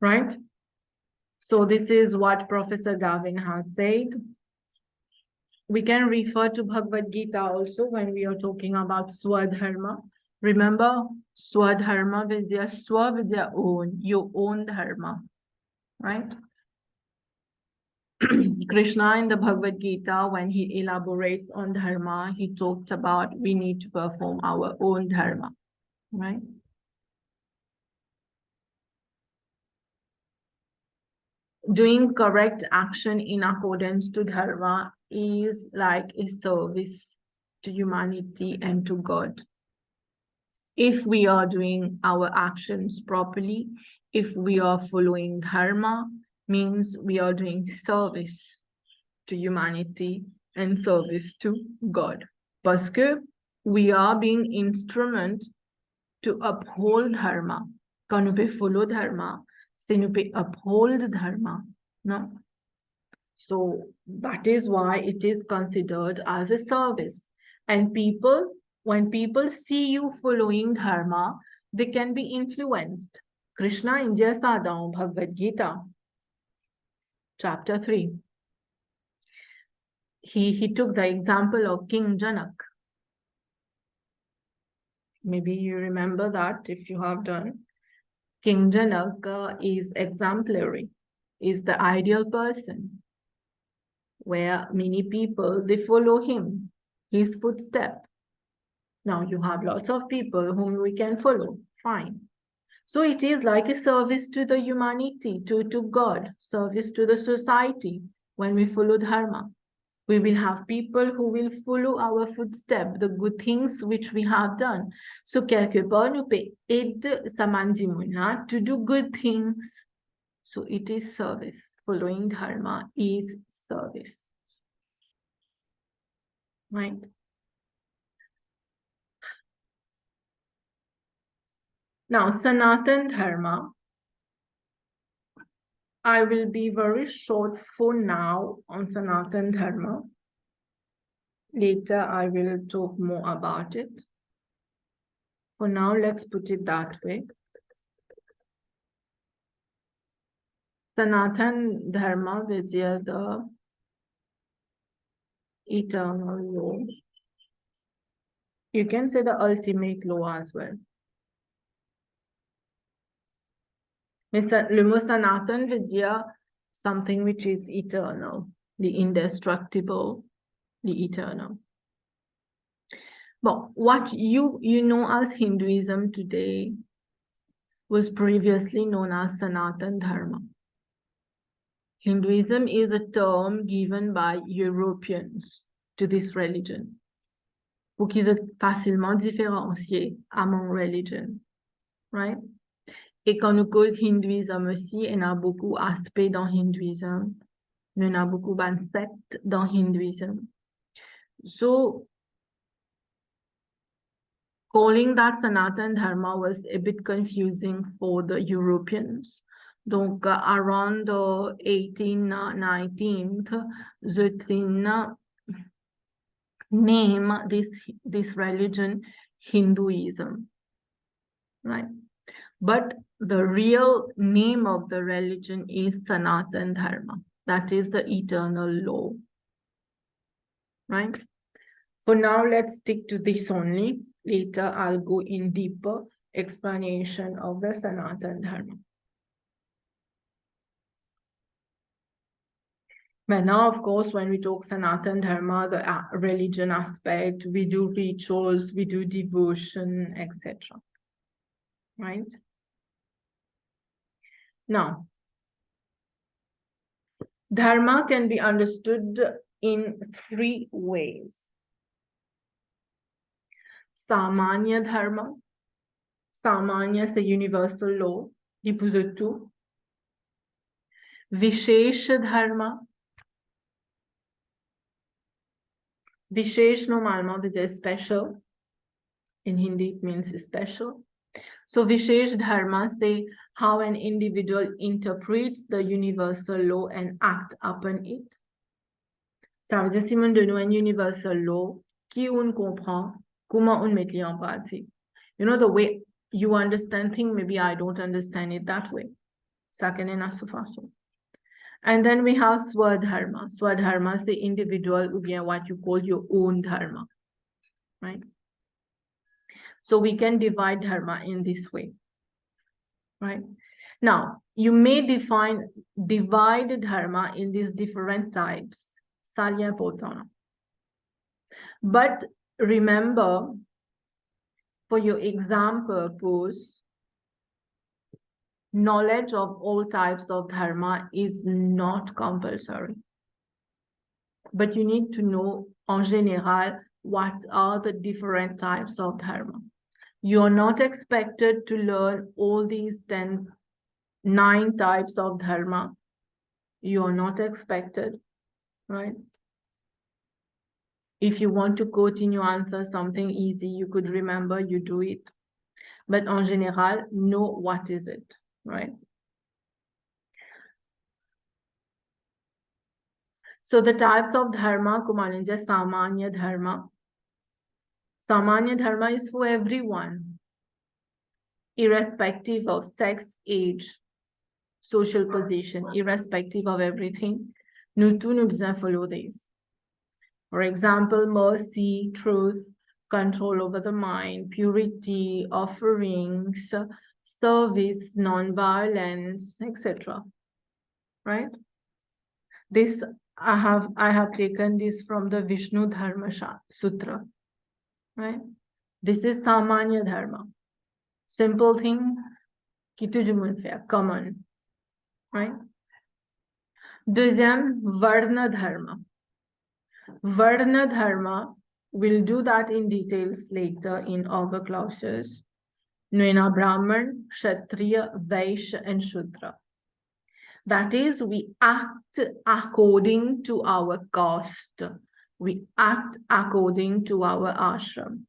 right? So this is what Professor Gavin has said. We can refer to Bhagavad Gita also when we are talking about Swadharma. Remember, Swadharma Vidya, Swavidya own, your own dharma, right? Krishna in the Bhagavad Gita, when he elaborates on dharma, he talked about we need to perform our own dharma, right? Doing correct action in accordance to dharma is like a service to humanity and to God. If we are doing our actions properly, if we are following dharma, means we are doing service to humanity and service to God. Parce que we are being instrument to uphold dharma. Quand nous peut follow dharma, c'est nous peut uphold dharma. No? So that is why it is considered as a service. And people, when people see you following dharma, they can be influenced. Krishna in Jasadam, Bhagavad Gita, chapter 3. He took the example of King Janak. Maybe you remember that if you have done. King Janak is exemplary, is the ideal person, where many people, they follow him, his footstep. Now you have lots of people whom we can follow, fine. So it is like a service to the humanity, to God, service to the society when we follow Dharma. We will have people who will follow our footsteps, the good things which we have done. So quelque part, nous peut aider Samandimuna to do good things. So it is service. Following Dharma is service. Right? Now, Sanatan Dharma, I will be very short for now on Sanatan Dharma. Later, I will talk more about it. For now, let's put it that way. Sanatan Dharma, which is the eternal law. You can say the ultimate law as well. Le mot Sanatan veut dire something which is eternal, the indestructible, the eternal. But what you know as Hinduism today was previously known as Sanatan Dharma. Hinduism is a term given by Europeans to this religion, pour qu'ils soient facilement différenciés among religion, right? Et quand nous cause hindouisme aussi, il y a beaucoup d'aspects dans hindouisme, il y a beaucoup d'accepts dans hindouisme. So, calling that Sanatan Dharma was a bit confusing for the Europeans. Donc, around the 18th, 19th, the name this religion Hinduism, right? But the real name of the religion is Sanatan Dharma. That is the eternal law, right? For now, let's stick to this only. Later, I'll go in deeper explanation of the Sanatan Dharma. But now, of course, when we talk Sanatan Dharma, the religion aspect, we do rituals, we do devotion, etc. Right? Now, Dharma can be understood in 3 ways. Samanya Dharma. Samanya, c'est universal law, qui pousse tout. Vishesh Dharma. Vishesh normalement veut dire special. In Hindi, it means special. So Vishesh Dharma say how an individual interprets the universal law and act upon it. Ça veut dire si on donne un universal law, qui on comprend, comment on met en pratique. You know, the way you understand things, maybe I don't understand it that way. Second in Asufasu. And then we have Swadharma. Swadharma is the individual, what you call your own dharma, right? So we can divide dharma in this way, right? Now, you may divide dharma in these different types. But remember, for your exam purpose, knowledge of all types of dharma is not compulsory. But you need to know, en général, what are the different types of dharma. You are not expected to learn all these 9 types of dharma. You are not expected, right? If you want to continue answer something easy, you could remember, you do it. But en général, know what is it, right? So the types of dharma, Kumalinja, Samanya Dharma. Samanya Dharma is for everyone, irrespective of sex, age, social position, irrespective of everything. Nous tous, nous devons follow these. For example, mercy, truth, control over the mind, purity, offerings, service, non-violence, etc. Right? This I have taken this from the Vishnu Dharma Sutra. Right? This is Samanya Dharma. Simple thing, common. Right? Deuxième, Varna Dharma. Varna Dharma, we'll do that in details later in other classes. Nuena Brahman, Kshatriya, Vaishya, and Shudra. That is, we act according to our caste. We act according to our ashram.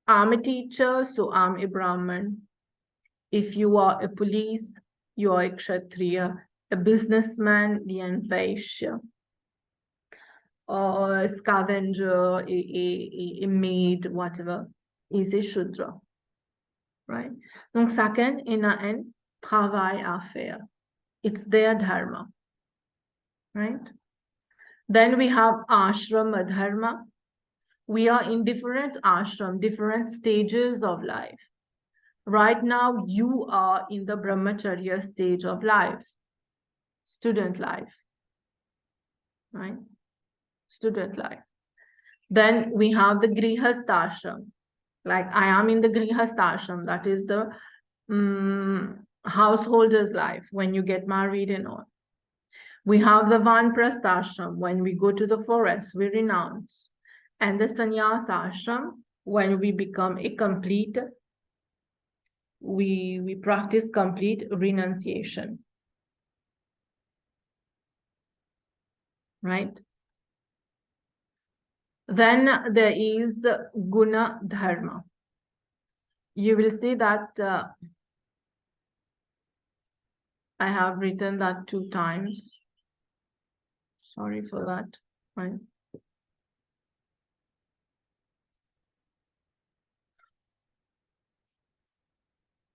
I'm a teacher, so I'm a Brahman. If you are a police, you are a Kshatriya. A businessman, then Vaishya. Or a scavenger, a maid, whatever, is a Shudra. Right? Donc, chacun a un travail à faire. It's their dharma. Right? Then we have ashrama dharma. We are in different ashram, different stages of life. Right now, you are in the brahmacharya stage of life, student life. Right? Student life. Then we have the grihastashram. Like I am in the grihastashram, that is the householder's life when you get married and all. We have the vanprasthashram, when we go to the forest, we renounce. And the sannyasashram, when we become a complete, we practice complete renunciation. Right? Then there is guna dharma. You will see that I have written that 2 times. Sorry for that. Right.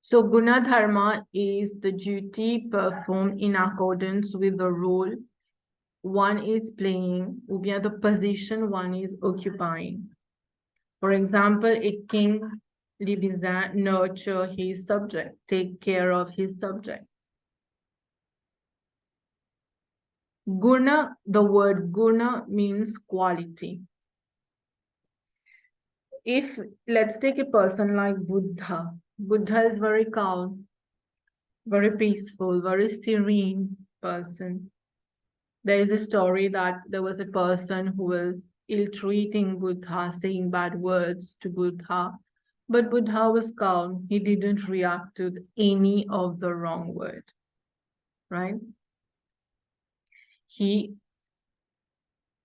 So guna dharma is the duty performed in accordance with the role one is playing, or the position one is occupying. For example, a king, Libizan, nurture his subject, take care of his subject. Guna, the word guna means quality. If, let's take a person like Buddha. Buddha is very calm, very peaceful, very serene person. There is a story that there was a person who was ill-treating Buddha, saying bad words to Buddha. But Buddha was calm. He didn't react to any of the wrong word, right? He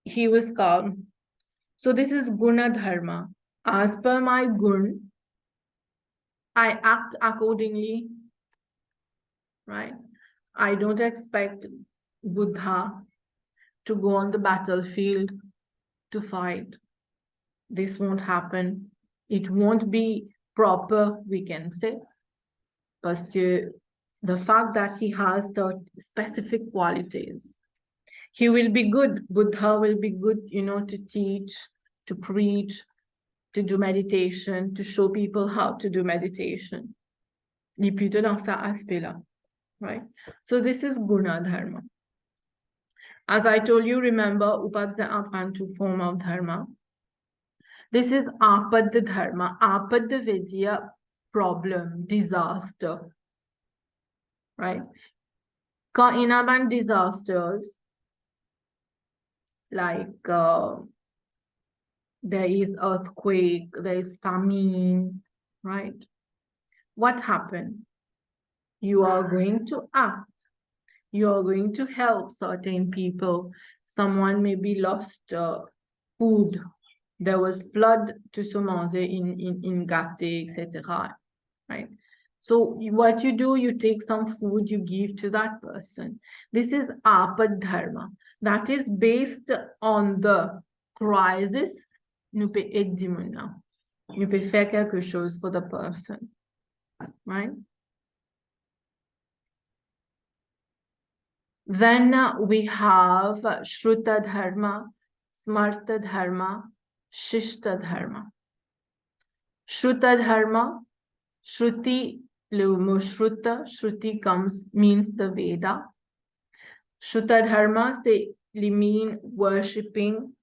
was calm. So this is guna dharma. As per my gun, I act accordingly, right? I don't expect Buddha to go on the battlefield to fight. This won't happen. It won't be proper, we can say, parce que the fact that he has certain specific qualities. He will be good. Buddha will be good, to teach, to preach, to do meditation, to show people how to do meditation. Il est plutôt dans cet aspect-là, right? So this is Guna Dharma. As I told you, remember, Upadhyaya apprend two forms of Dharma. This is Apadya Dharma. Apadya Vidya, problem, disaster, right? Quand il y a disasters, like there is earthquake, there is famine, right? What happened? You are going to act. You are going to help certain people. Someone may be lost food. There was flood to Somaze in Gate, etc. Right? So what you do, you take some food, you give to that person. This is Apad Dharma. That is based on the crisis. Nous peut aider maintenant. Nous peut faire quelque chose for the person. Right? Then we have Shruta Dharma, Smarta Dharma, Shishta Dharma. Shruta Dharma, Shruti, le mot Shruta, Shruti means the Veda. Shruta Dharma, c'est mean worshipping,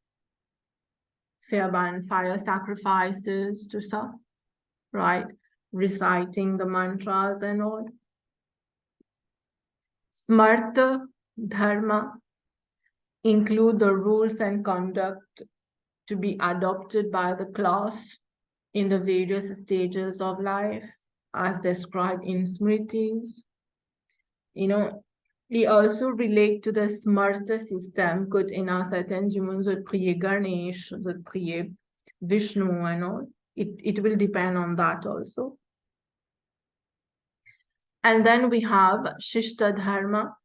fire sacrifices to stuff, right? Reciting the mantras and all. Smarta Dharma include the rules and conduct to be adopted by the class in the various stages of life as described in Smritis. They also relate to the Smarta system que in a certain human would prier Ganesh, would prier Vishnu and all. It will depend on that also. And then we have Shishta Dharma.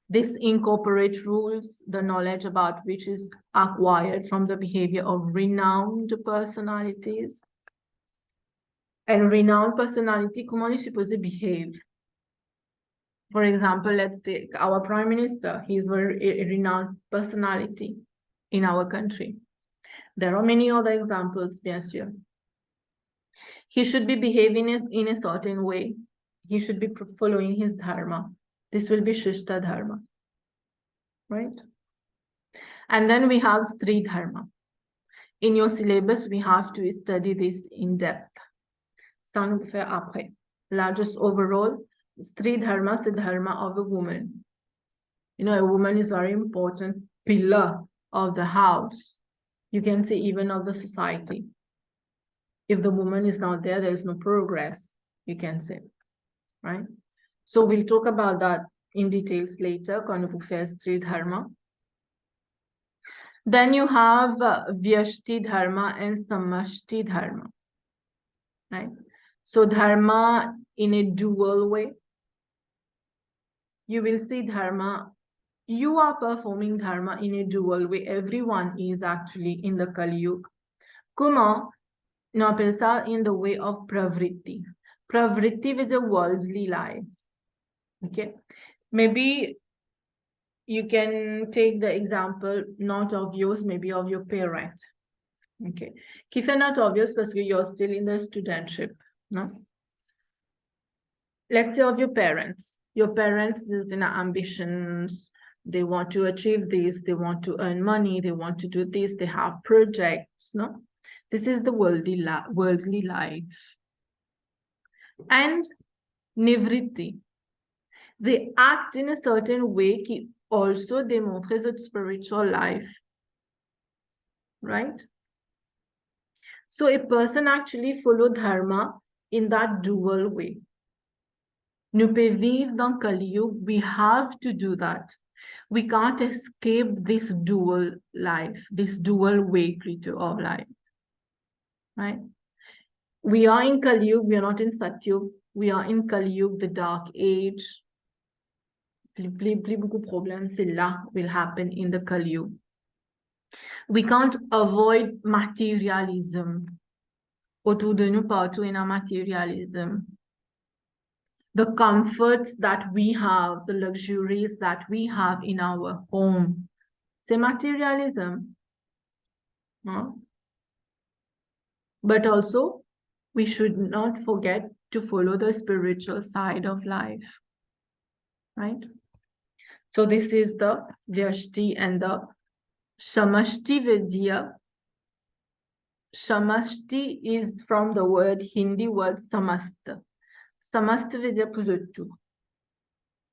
This incorporates rules, the knowledge about which is acquired from the behavior of renowned personalities. And renowned personality, comment is supposed to behave? For example, let's take our Prime Minister. He's a renowned personality in our country. There are many other examples, bien sûr. He should be behaving in a certain way. He should be following his dharma. This will be Shishta Dharma, right? And then we have Stri Dharma. In your syllabus, we have to study this in depth. Ça, on va faire après. Là, just overall, Stri Dharma is the dharma of a woman. A woman is a very important pillar of the house. You can say even of the society. If the woman is not there, there is no progress, you can say, right? So we'll talk about that in details later, quand on fait Stri Dharma. Then you have Vyashti Dharma and Samashti Dharma, right? So Dharma in a dual way. You will see Dharma, you are performing Dharma in a dual way. Everyone is actually in the Kali Yuga. Comment? On appelle ça in the way of pravritti. Pravritti is a worldly life. Okay. Maybe you can take the example not of yours, maybe of your parent. Okay. Qui fait not obvious because you're still in the studentship. No? Let's say of your parents. Your parents is in ambitions. They want to achieve this. They want to earn money. They want to do this. They have projects. No? This is the worldly life. And nivritti. They act in a certain way qui also démontre the spiritual life. Right? So a person actually follow dharma in that dual way. Nous pouvons vivre dans Kali Yuga, we have to do that. We can't escape this dual life, this dual way of life. Right? We are in Kali Yuga, we are not in Satyug. We are in Kali Yuga, the dark age. Plus beaucoup de problèmes, c'est là will happen in the Kali Yuga. We can't avoid materialism. Autour de nous, partout in a materialism. the comforts that we have, the luxuries that we have in our home. C'est materialism. Huh? But also, we should not forget to follow the spiritual side of life, right? So this is the Vyashti and the Shamashti Vidya. Shamashti is from the word Hindi word samasta. Samasta Vidya Puzuttu.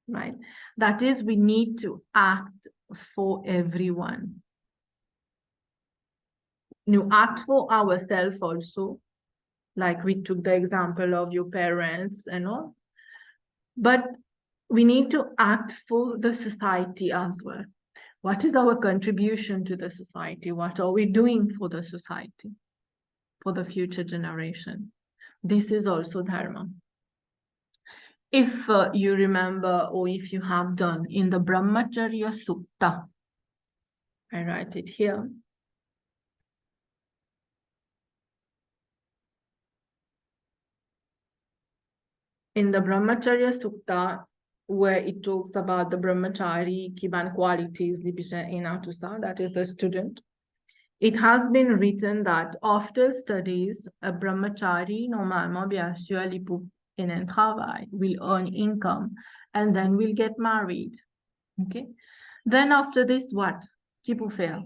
Right? That is, we need to act for everyone. You act for ourselves also, like we took the example of your parents and all. But we need to act for the society as well. What is our contribution to the society? What are we doing for the society, for the future generation? This is also Dharma. If you remember, or if you have done in the Brahmacharya Sukta, I write it here. In the Brahmacharya Sukta, where it talks about the Brahmachari, Kiban qualities, that is the student, it has been written that after studies, a Brahmachari, normalement, bien sûr, il peut un travail, will earn income, and then will get married. Okay? Then after this, what? Qui peut faire?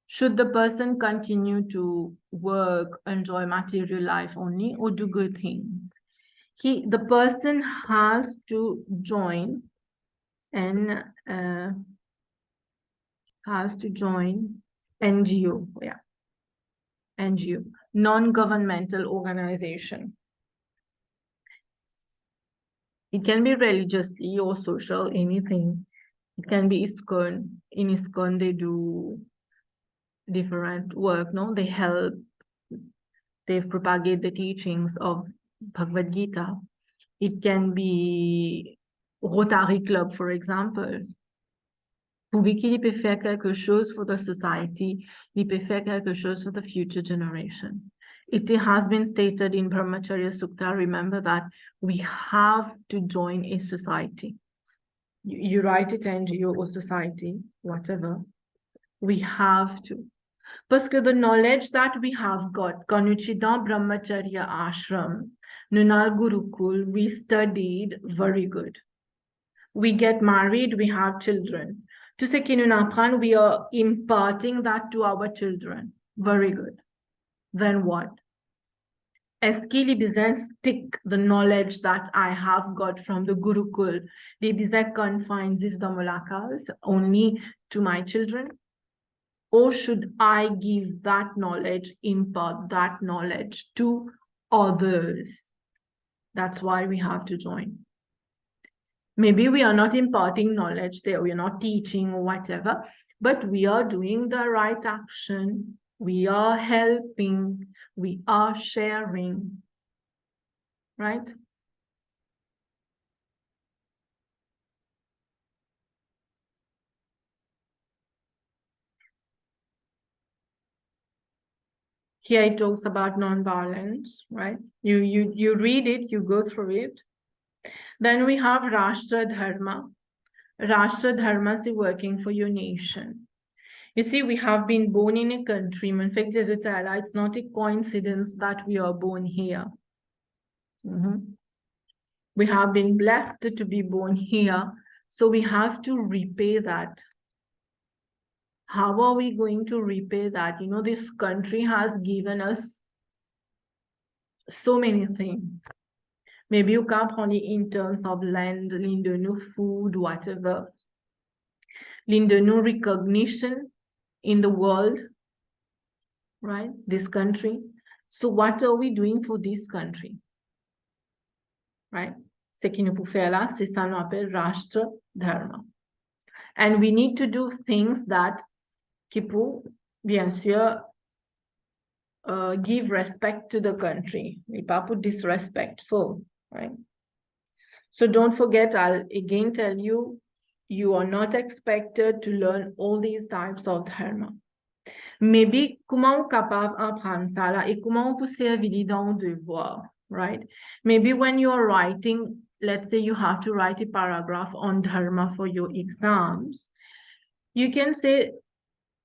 Should the person continue to work, enjoy material life only, or do good things? The person has to join and NGO, yeah, NGO, non-governmental organization. It can be religiously or social, anything. It can be ISKCON. In ISKCON, they do different work, no? They help, they propagate the teachings of Bhagavad Gita. It can be Rotary Club, for example. Il peut faire quelque chose for the society. Il peut faire quelque chose for the future generation. It has been stated in Brahmacharya Sukta, remember that we have to join a society. You write it NGO or society, whatever. We have to. Parce que the knowledge that we have got, quand nous sommes dans Brahmacharya Ashram, Nunal Gurukul, we studied very good. We get married, we have children. To say Kinunapran, we are imparting that to our children. Very good. Then what? Eskili bizarre stick the knowledge that I have got from the Gurukul. They bizarre confines this the mulakas only to my children. Or should I give that knowledge, impart that knowledge to others? That's why we have to join. Maybe we are not imparting knowledge there, we are not teaching or whatever, but we are doing the right action. We are helping, we are sharing, right? Here it talks about non-violence, right? You read it, you go through it. Then we have Rashtra Dharma. Rashtra Dharma is working for your nation. You see, we have been born in a country. In fact, it's not a coincidence that we are born here. We have been blessed to be born here, so we have to repay that. How are we going to repay that? You know, this country has given us so many things. Maybe you can't only in terms of land, new food, whatever. New recognition in the world, right? This country. So what are we doing for this country? Right? Ce qui nous peut faire là, c'est ça qu'on appelle Rashtra Dharma. And we need to do things that qui peut, bien sûr, give respect to the country. Et pas pour disrespectful, right? So don't forget, I'll again tell you, you are not expected to learn all these types of dharma. Maybe, comment on capable d'apprendre ça là et comment on peut servir dans devoir, right? Maybe when you are writing let's say you have to write a paragraph on dharma for your exams, you can say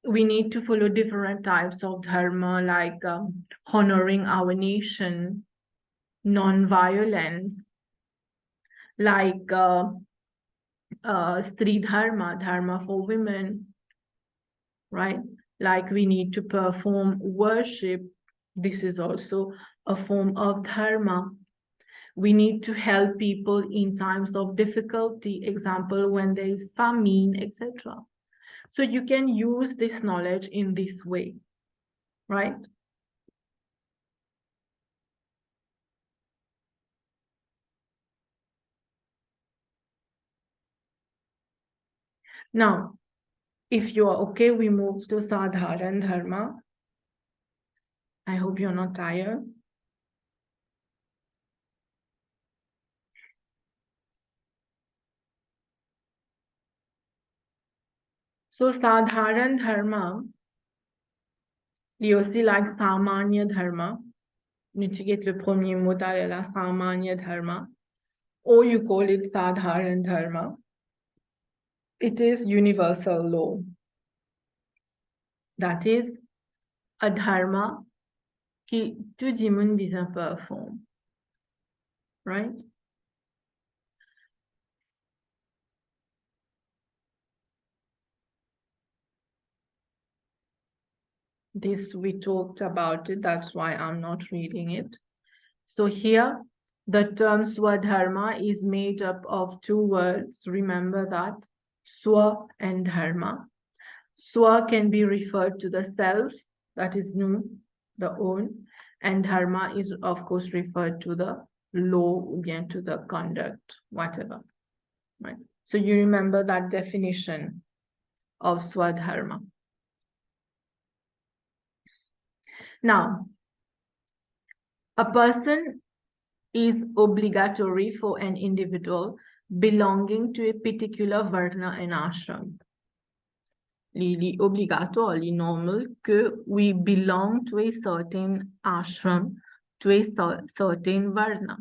we need to follow different types of dharma, like honoring our nation, non-violence, like Stri Dharma, Dharma for women, right? Like we need to perform worship. This is also a form of dharma. We need to help people in times of difficulty, example, when there is famine, etc. So you can use this knowledge in this way, right? Now, if you are okay, we move to Sadharan Dharma. I hope you're not tired. So Sadharan Dharma, you aussi like Samanya Dharma. Mitigate le premier mot là, la Samanya Dharma. Or you call it Sadharan Dharma. It is universal law. That is a dharma qui tout le monde besoin perform. Right? This we talked about it, that's why I'm not reading it. So here, the term Swadharma is made up of two words. Remember that, Swa and Dharma. Swa can be referred to the self, that is nu, the own, and Dharma is of course referred to the law, again to the conduct, whatever, right? So you remember that definition of Swadharma. Now, a person is obligatory for an individual belonging to a particular varna and ashram. Li obligato, li normal que we belong to a certain ashram, to a certain varna.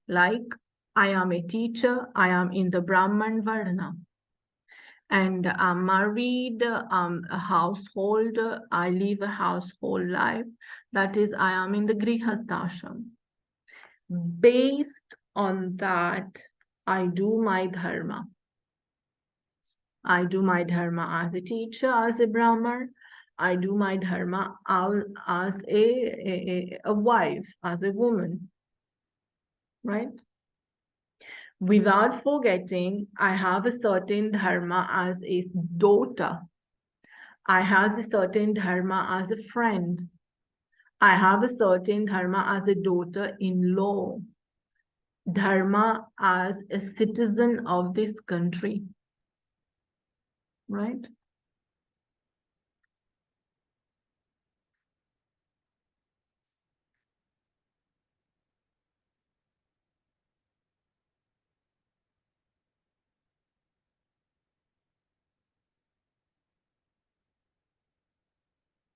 Like, I am a teacher, I am in the Brahman varna. And I'm married, I'm a householder, I live a household life. That is, I am in the Grihastashram. Based on that, I do my dharma. I do my dharma as a teacher, as a Brahman. I do my dharma as a wife, as a woman, right? Without forgetting, I have a certain dharma as a daughter. I have a certain dharma as a friend. I have a certain dharma as a daughter-in-law. Dharma as a citizen of this country, right?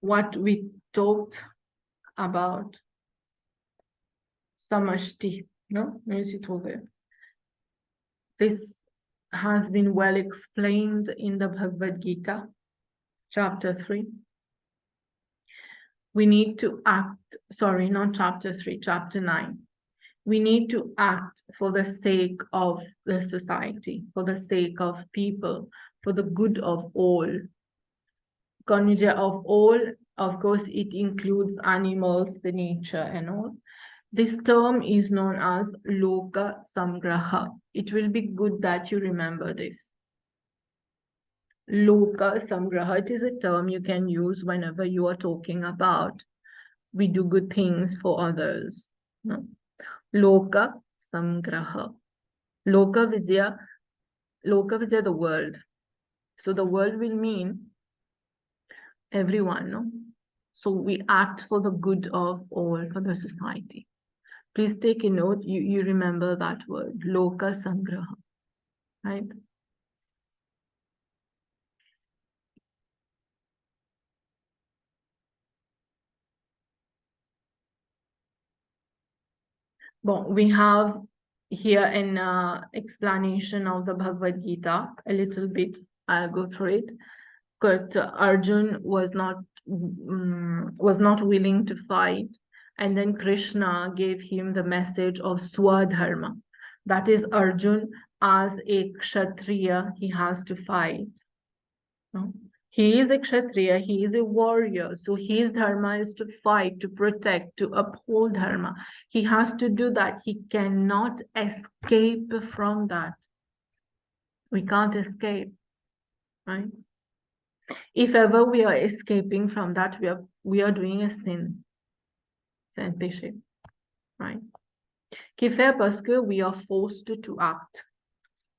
What we talked about samashti, no? This has been well explained in the Bhagavad Gita, chapter 3. We need to act, sorry, not chapter 3, chapter 9. We need to act for the sake of the society, for the sake of people, for the good of all. Conjure of all, of course, it includes animals, the nature and all. This term is known as Loka Samgraha. It will be good that you remember this. Loka Samgraha, it is a term you can use whenever you are talking about we do good things for others. No? Loka Samgraha. Loka Vijaya, the world. So the world will mean everyone, no? So we act for the good of all, for the society. Please take a note, you remember that word, Loka Sangraha, right? Bon, we have here in explanation of the Bhagavad Gita, a little bit, I'll go through it. But Arjun was not willing to fight, and then Krishna gave him the message of Swadharma. That is, Arjun, as a Kshatriya, he has to fight. No? He is a Kshatriya, he is a warrior, so his dharma is to fight, to protect, to uphold dharma. He has to do that. He cannot escape from that. We can't escape, right? If ever we are escaping from that, we are doing a sin. C'est un péché, right? Qui fait parce que we are forced to act.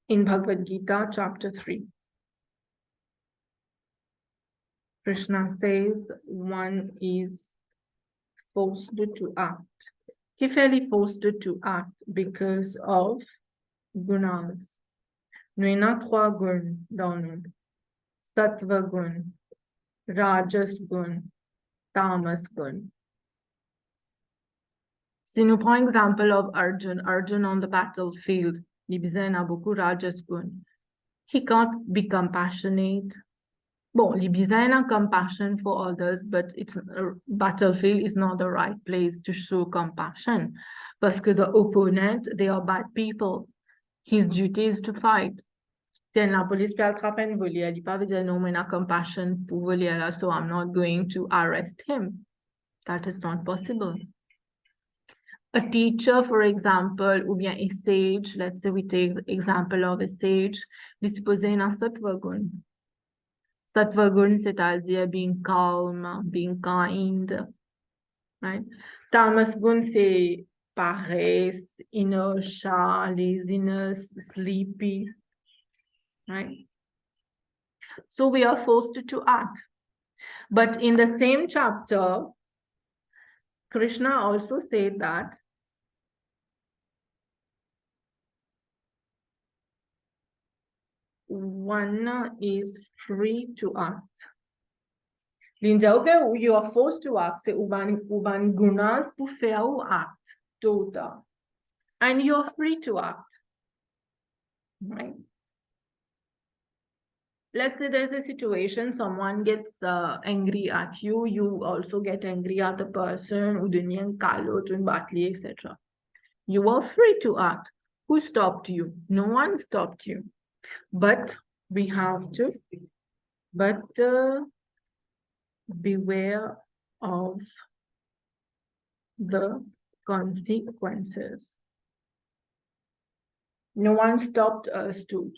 In Bhagavad Gita, chapter 3. Krishna says one is forced to act. He fairly forced to act because of gunas. Nous avons trois guns dans nous. Sattva gun, Rajas gun, Tamas gun. Si nous prenons l'exemple of Arjun on the battlefield, il a beaucoup Rajas gun. He can't be compassionate. Bon, Libizan a compassion for others, but it's battlefield is not the right place to show compassion. Parce que the opponent, they are bad people. His duty is to fight. Si la police peut attraper un voleur, il peut dire non, mais n'a compassion pour voleur, so I'm not going to arrest him. That is not possible. A teacher, for example, ou bien a sage, let's say we take the example of a sage, disposer un sattva gun. Sattva gun, c'est-à-dire being calm, being kind, right? Tamas gun, c'est paresse, inertia, laziness, sleepy, right? So we are forced to act. But in the same chapter, Krishna also said that one is free to act. Okay, you are forced to act. C'est uban gunas pour faire ou act. Total. And you're free to act. Right? Let's say there's a situation, someone gets angry at you, you also get angry at the person, etc. You are free to act. Who stopped you? No one stopped you. But we have to, beware of the consequences. No one stopped us to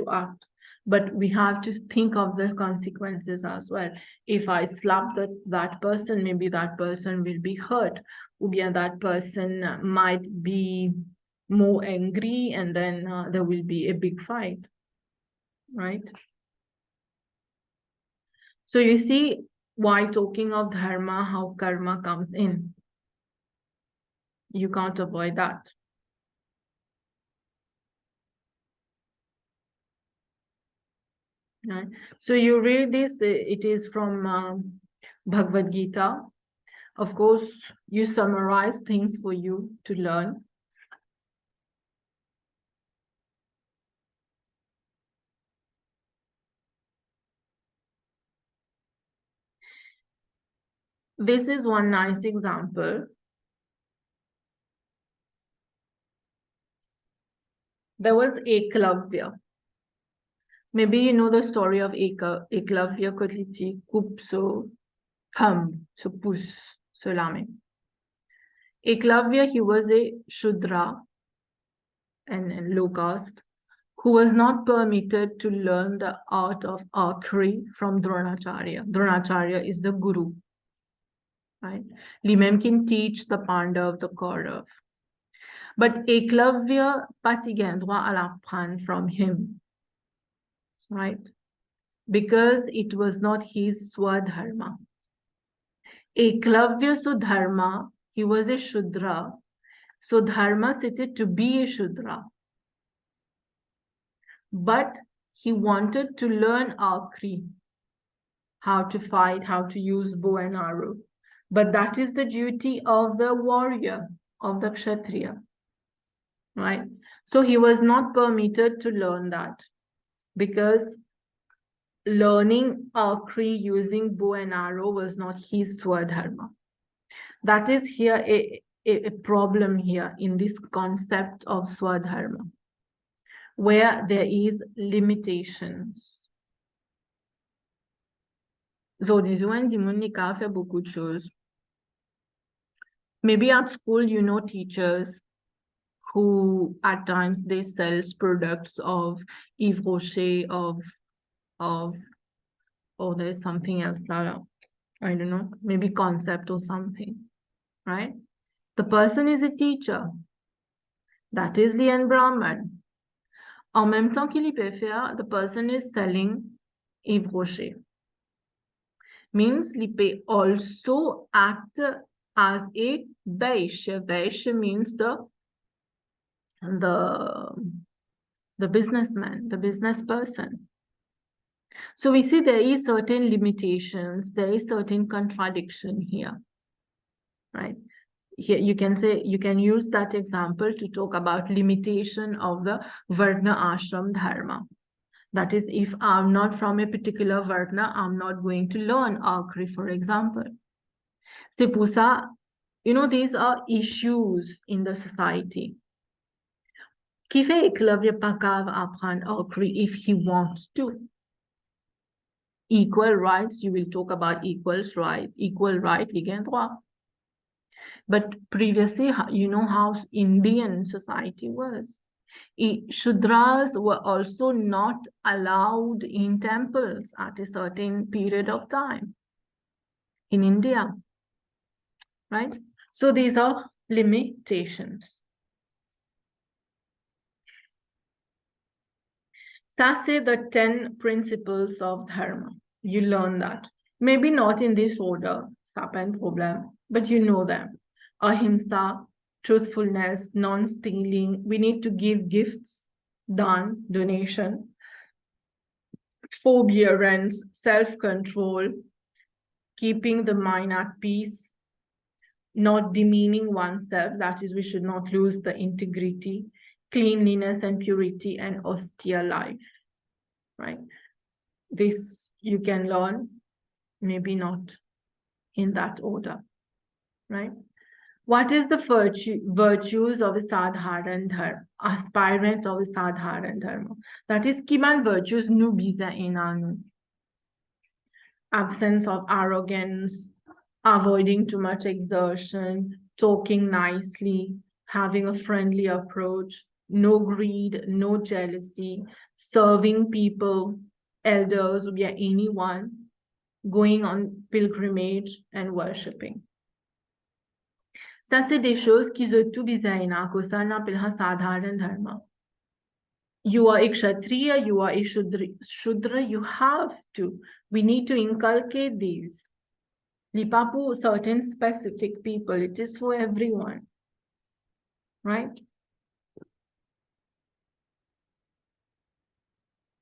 act, but we have to think of the consequences as well. If I slap that person, maybe that person will be hurt, or bien that person might be more angry, and then there will be a big fight, right? So you see, why talking of dharma, how karma comes in. You can't avoid that. Right. So you read this, it is from Bhagavad Gita. Of course, you summarize things for you to learn. This is one nice example. There was Eklavya. Maybe you know the story of Eklavya Kotliti, coupe so thumb, so pouce, so lame. Eklavya, he was a Shudra and low caste, who was not permitted to learn the art of archery from Dronacharya. Dronacharya is the guru, right? Lui-même can teach the Pandav, the Kaurav. But Eklavya patigan droit à l'apprendre from him, right? Because it was not his Swadharma. Eklavya Sudharma, he was a Shudra. So Dharma c'était to be a Shudra. But he wanted to learn archery, how to fight, how to use bow and arrow. But that is the duty of the warrior, of the Kshatriya. right? So he was not permitted to learn that because learning archery using bow and arrow was not his Swadharma. That is here a problem here in this concept of Swadharma, where there is limitations. So this one, Jimunika fait beaucoup de choses. Maybe at school, you know, teachers who at times they sell products of Yves Rocher, or there's something else that I don't know, maybe concept or something, right? The person is a teacher. That is the Brahman. En même temps qu'il y peut faire, the person is selling Yves Rocher. Means he may also act as a Vaishya. Vaishya means the businessman, the business person. So we see there is certain limitations, there is certain contradiction here, right? Here you can say, you can use that example to talk about limitation of the Varna Ashram Dharma. That is, if I'm not from a particular Varna, I'm not going to learn archery, for example. C'est pour ça, you know, these are issues in the society. Qui fait Eklavya pas capable apprendre archery if he wants to? Equal rights, you will talk about equal right, ligue droit. But previously, you know how Indian society was. Shudras were also not allowed in temples at a certain period of time in India, right? So these are limitations. That's the 10 principles of Dharma. You learn that. Maybe not in this order, problem, but you know them. Ahimsa, truthfulness, non-stealing. We need to give gifts, dan, donation. Forbearance, self-control, keeping the mind at peace, not demeaning oneself. That is, we should not lose the integrity, cleanliness and purity, and austere life, right? This you can learn, maybe not in that order, right? What is the virtues of a sadharan dharma, aspirant of a sadharan dharma? That is, kiman virtues nu biza enanu. Absence of arrogance, avoiding too much exertion, talking nicely, having a friendly approach, no greed, no jealousy, serving people, elders, or anyone, going on pilgrimage and worshipping. Ça, c'est des choses qui sont tout bizarres, que ça n'appelle sadharan dharma. You are a kshatriya, you are a shudra, you have to. We need to inculcate these. Lipa pour certain specific people, it is for everyone, right?